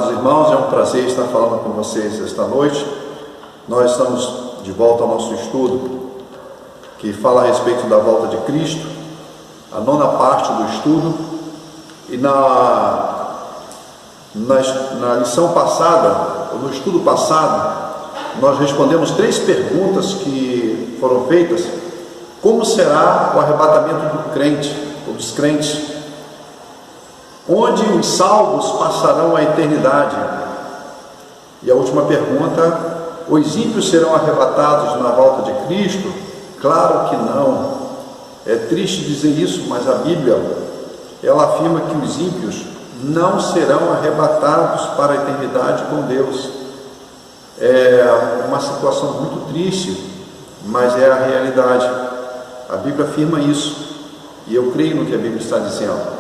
Amados irmãos, é um prazer estar falando com vocês esta noite. Nós estamos de volta ao nosso estudo, que fala a respeito da volta de Cristo, a nona parte do estudo. E na lição passada, ou no estudo passado, nós respondemos 3 perguntas que foram feitas. Como será o arrebatamento do crente, ou dos crentes? Onde os salvos passarão a eternidade? E a última pergunta: os ímpios serão arrebatados na volta de Cristo? Claro que não. É triste dizer isso, mas a Bíblia, ela afirma que os ímpios não serão arrebatados para a eternidade com Deus. É uma situação muito triste, mas é a realidade. A Bíblia afirma isso, e eu creio no que a Bíblia está dizendo.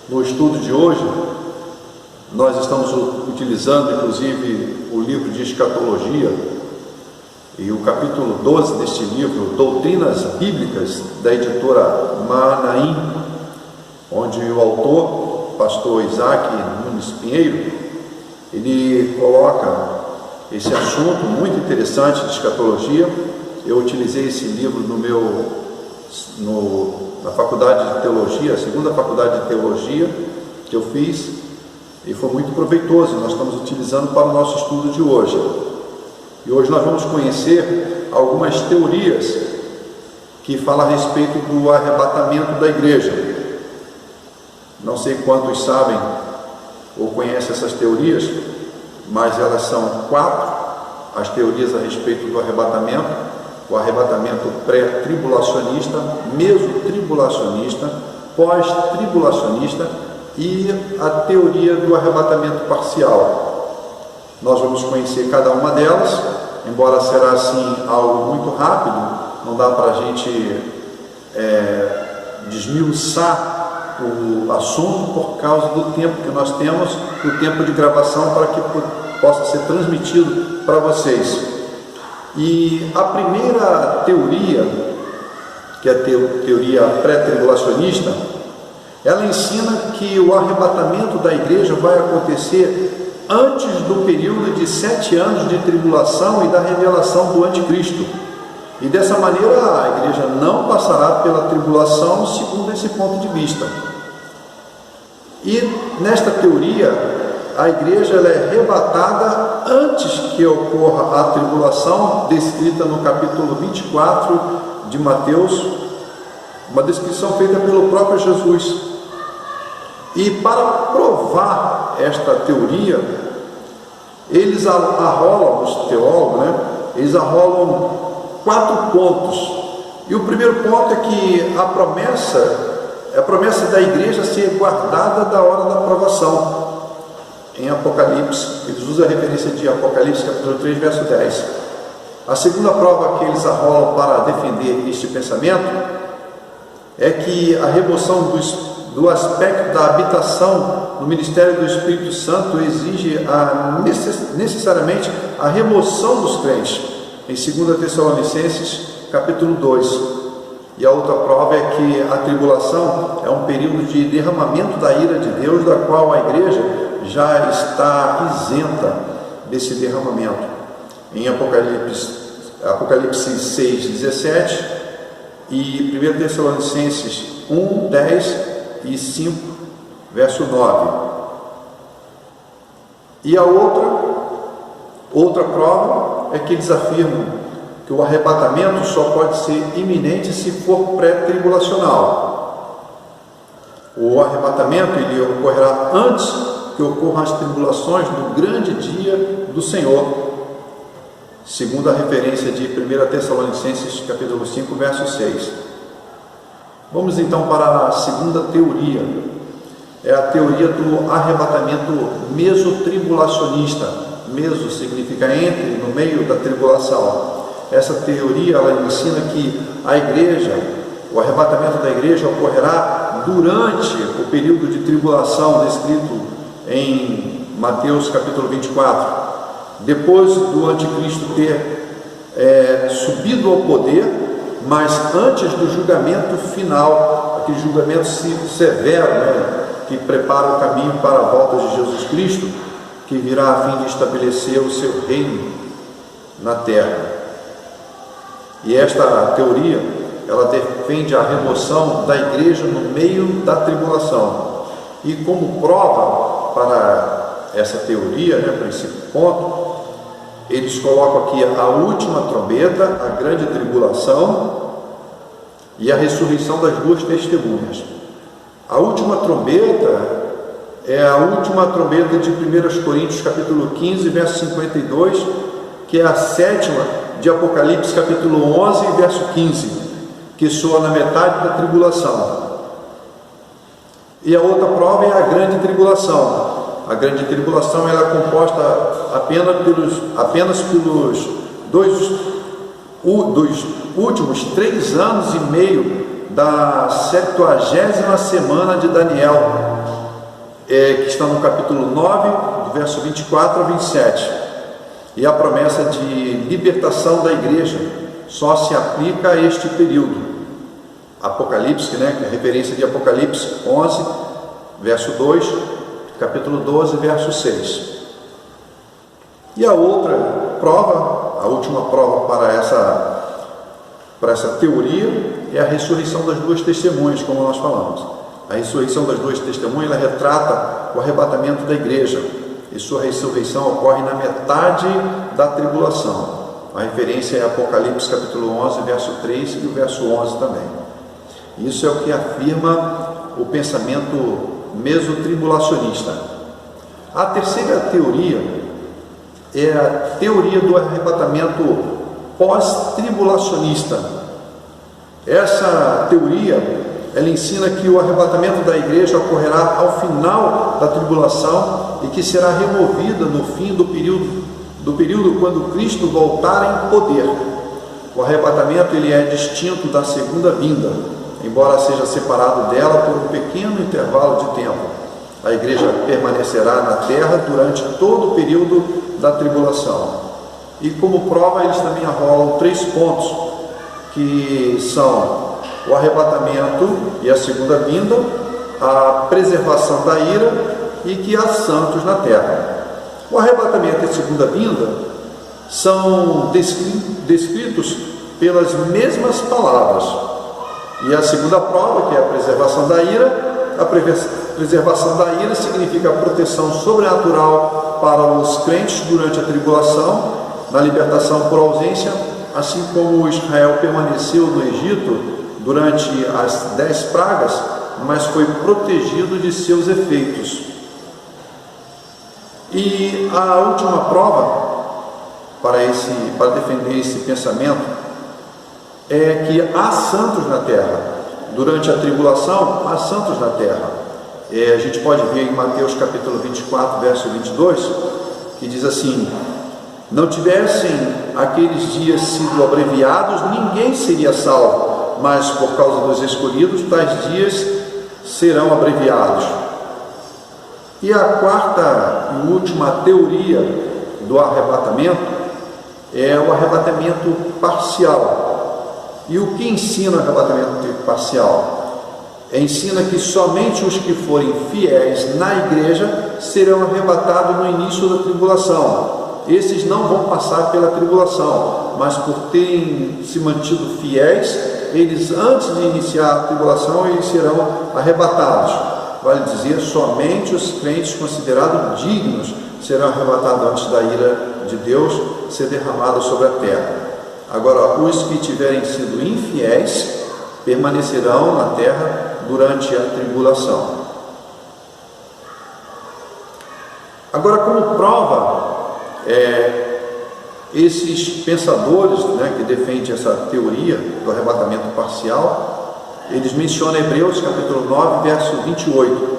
No estudo de hoje, nós estamos utilizando inclusive o livro de escatologia, e o capítulo 12 deste livro, Doutrinas Bíblicas, da editora Mahanaim, onde o autor, pastor Isaac Nunes Pinheiro, ele coloca esse assunto muito interessante de escatologia. Eu utilizei esse livro na faculdade de teologia, a segunda faculdade de teologia que eu fiz, e foi muito proveitoso. Nós estamos utilizando para o nosso estudo de hoje. E hoje nós vamos conhecer algumas teorias que falam a respeito do arrebatamento da igreja. Não sei quantos sabem ou conhecem essas teorias, mas elas são 4, as teorias a respeito do arrebatamento: o arrebatamento pré-tribulacionista, mesotribulacionista, pós-tribulacionista e a teoria do arrebatamento parcial. Nós vamos conhecer cada uma delas, embora será assim algo muito rápido, não dá para a gente desmiuçar o assunto por causa do tempo que nós temos, o tempo de gravação, para que possa ser transmitido para vocês. E a primeira teoria, que é a teoria pré-tribulacionista, ela ensina que o arrebatamento da igreja vai acontecer antes do período de 7 anos de tribulação e da revelação do anticristo. E dessa maneira a igreja não passará pela tribulação, segundo esse ponto de vista. E nesta teoria, a igreja ela é arrebatada antes que ocorra a tribulação, descrita no capítulo 24 de Mateus, uma descrição feita pelo próprio Jesus. E para provar esta teoria, eles arrolam, os teólogos, eles arrolam 4 pontos. E o primeiro ponto é que a promessa da igreja ser guardada da hora da provação. Em Apocalipse, eles usam a referência de Apocalipse capítulo 3, verso 10. A segunda prova que eles arrolam para defender este pensamento é que a remoção do aspecto da habitação no ministério do Espírito Santo exige necessariamente a remoção dos crentes, em 2 Tessalonicenses capítulo 2. E a outra prova é que a tribulação é um período de derramamento da ira de Deus, da qual a igreja já está isenta desse derramamento. Em Apocalipse 6, 17 e 1 Tessalonicenses 1, 10 e 5, verso 9. E a outra prova é que eles afirmam que o arrebatamento só pode ser iminente se for pré-tribulacional. O arrebatamento ele ocorrerá antes que ocorram as tribulações do grande dia do Senhor, segundo a referência de 1 Tessalonicenses capítulo 5, verso 6. Vamos então para a segunda teoria. É a teoria do arrebatamento mesotribulacionista. Meso significa entre, no meio da tribulação. Essa teoria ela ensina que a igreja, o arrebatamento da igreja ocorrerá durante o período de tribulação descrito em Mateus capítulo 24, depois do anticristo ter subido ao poder, mas antes do julgamento final, aquele julgamento severo, que prepara o caminho para a volta de Jesus Cristo. que virá a fim de estabelecer o seu reino na terra. E esta teoria, ela defende a remoção da igreja no meio da tribulação. E como prova para essa teoria, para esse ponto, eles colocam aqui a última trombeta, a grande tribulação e a ressurreição das duas testemunhas. A última trombeta é a última trombeta de 1 Coríntios capítulo 15, verso 52, que é a sétima de Apocalipse capítulo 11, verso 15, que soa na metade da tribulação. E a outra prova é a grande tribulação. A grande tribulação ela é composta apenas pelos dois últimos 3 anos e meio da 70ª semana de Daniel, que está no capítulo 9, do verso 24 a 27. E a promessa de libertação da igreja só se aplica a este período. Apocalipse, que é referência de Apocalipse 11, verso 2, capítulo 12, verso 6. E a outra prova, a última prova para essa teoria, é a ressurreição das duas testemunhas, como nós falamos. A ressurreição das duas testemunhas, ela retrata o arrebatamento da igreja, e sua ressurreição ocorre na metade da tribulação. A referência é Apocalipse capítulo 11, verso 3 e o verso 11 também. Isso é o que afirma o pensamento mesotribulacionista. A terceira teoria é a teoria do arrebatamento pós-tribulacionista. Essa teoria, ela ensina que o arrebatamento da igreja ocorrerá ao final da tribulação e que será removida no fim do período quando Cristo voltar em poder. O arrebatamento ele é distinto da segunda vinda, embora seja separado dela por um pequeno intervalo de tempo. A igreja permanecerá na terra durante todo o período da tribulação. E como prova, eles também arrolam 3 pontos, que são o arrebatamento e a segunda vinda, a preservação da ira e que há santos na terra. O arrebatamento e a segunda vinda são descritos pelas mesmas palavras. E a segunda prova, que é a preservação da ira, a preservação da ira significa a proteção sobrenatural para os crentes durante a tribulação, na libertação por ausência, assim como Israel permaneceu no Egito durante as 10 pragas, mas foi protegido de seus efeitos. E a última prova para defender esse pensamento é que há santos na terra. Durante a tribulação, há santos na terra. A gente pode ver em Mateus capítulo 24, verso 22, que diz assim: não tivessem aqueles dias sido abreviados, ninguém seria salvo, mas por causa dos escolhidos, tais dias serão abreviados. E a quarta e última teoria do arrebatamento é o arrebatamento parcial. E o que ensina o arrebatamento parcial? Ensina que somente os que forem fiéis na igreja serão arrebatados no início da tribulação. Esses não vão passar pela tribulação, mas por terem se mantido fiéis, eles antes de iniciar a tribulação, eles serão arrebatados. Vale dizer, somente os crentes considerados dignos serão arrebatados antes da ira de Deus ser derramada sobre a terra. Agora, os que tiverem sido infiéis permanecerão na terra durante a tribulação. Agora, como prova, esses pensadores que defendem essa teoria do arrebatamento parcial, eles mencionam Hebreus capítulo 9, verso 28,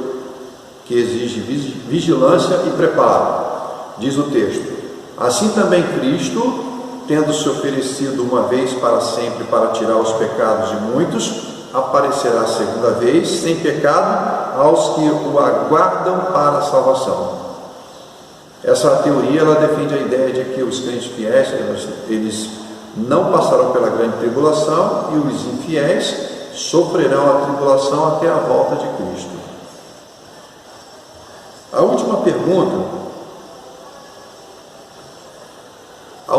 que exige vigilância e preparo. Diz o texto: assim também Cristo, tendo se oferecido uma vez para sempre para tirar os pecados de muitos, aparecerá a segunda vez sem pecado aos que o aguardam para a salvação. Essa teoria ela defende a ideia de que os crentes fiéis eles não passarão pela grande tribulação e os infiéis sofrerão a tribulação até a volta de Cristo. A última pergunta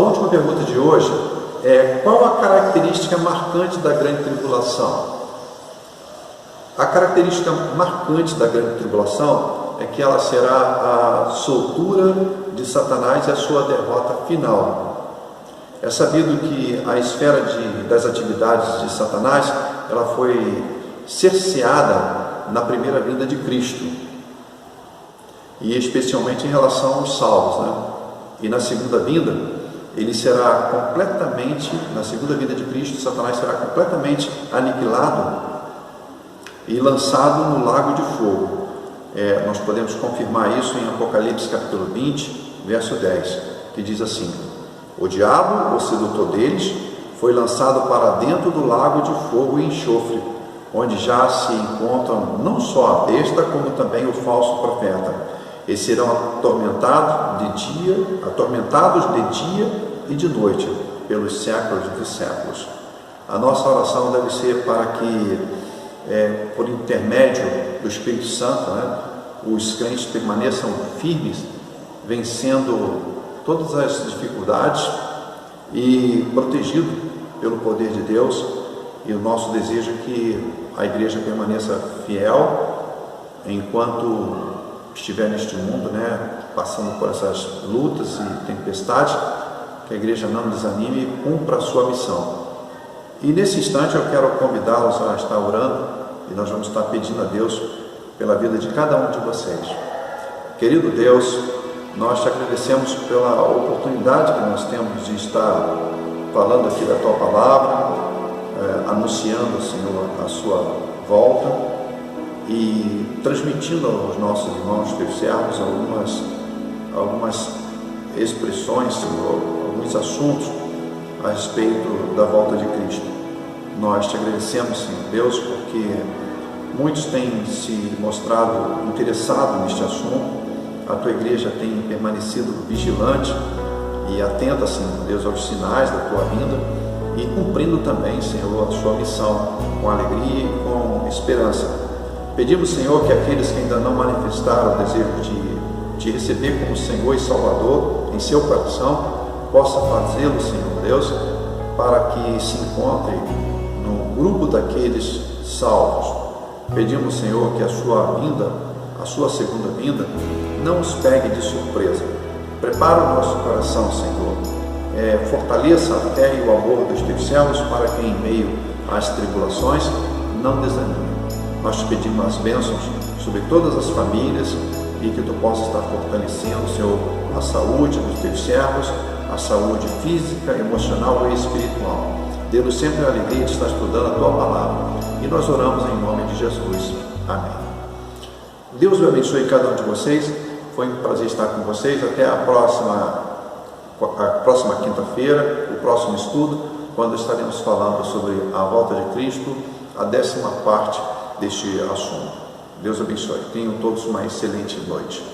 última pergunta de hoje é: qual a característica marcante da grande tribulação? A característica marcante da grande tribulação é que ela será a soltura de Satanás e a sua derrota final. É sabido que a esfera das atividades de Satanás, ela foi cerceada na primeira vinda de Cristo, e especialmente em relação aos salvos, né? E na segunda vinda, ele será completamente, na segunda vinda de Cristo, Satanás será completamente aniquilado e lançado no lago de fogo. Nós podemos confirmar isso em Apocalipse capítulo 20, verso 10, que diz assim: o diabo, o sedutor deles, foi lançado para dentro do lago de fogo e enxofre, onde já se encontram não só a besta, como também o falso profeta. Eles serão atormentados de dia e de noite, pelos séculos dos séculos. A nossa oração deve ser para que, por intermédio do Espírito Santo, né, os crentes permaneçam firmes, vencendo todas as dificuldades e protegidos pelo poder de Deus. E o nosso desejo é que a igreja permaneça fiel enquanto estiver neste mundo, né, passando por essas lutas e tempestades, que a igreja não desanime e cumpra a sua missão. E nesse instante eu quero convidá-los a estar orando, e nós vamos estar pedindo a Deus pela vida de cada um de vocês. Querido Deus, nós te agradecemos pela oportunidade que nós temos de estar falando aqui da tua palavra, anunciando, Senhor, a sua volta e transmitindo aos nossos irmãos teus servos algumas expressões, Senhor, alguns assuntos a respeito da volta de Cristo. Nós te agradecemos, Senhor Deus, porque muitos têm se mostrado interessados neste assunto. A tua igreja tem permanecido vigilante e atenta, Senhor Deus, aos sinais da tua vinda e cumprindo também, Senhor, a sua missão com alegria e com esperança. Pedimos, Senhor, que aqueles que ainda não manifestaram o desejo de te receber como Senhor e Salvador em seu coração, possa fazê-lo, Senhor Deus, para que se encontre no grupo daqueles salvos. Pedimos, Senhor, que a sua vinda, a sua segunda vinda, não os pegue de surpresa. Prepara o nosso coração, Senhor. Fortaleça a fé e o amor dos teus servos para que, em meio às tribulações, não desanime. Nós te pedimos as bênçãos sobre todas as famílias e que tu possas estar fortalecendo, Senhor, a saúde dos teus servos, a saúde física, emocional e espiritual. Dê-nos sempre a alegria de estar estudando a tua palavra. E nós oramos em nome de Jesus. Amém. Deus o abençoe cada um de vocês. Foi um prazer estar com vocês. Até a próxima quinta-feira, o próximo estudo, quando estaremos falando sobre a volta de Cristo, a 10ª parte deste assunto. Deus abençoe. Tenham todos uma excelente noite.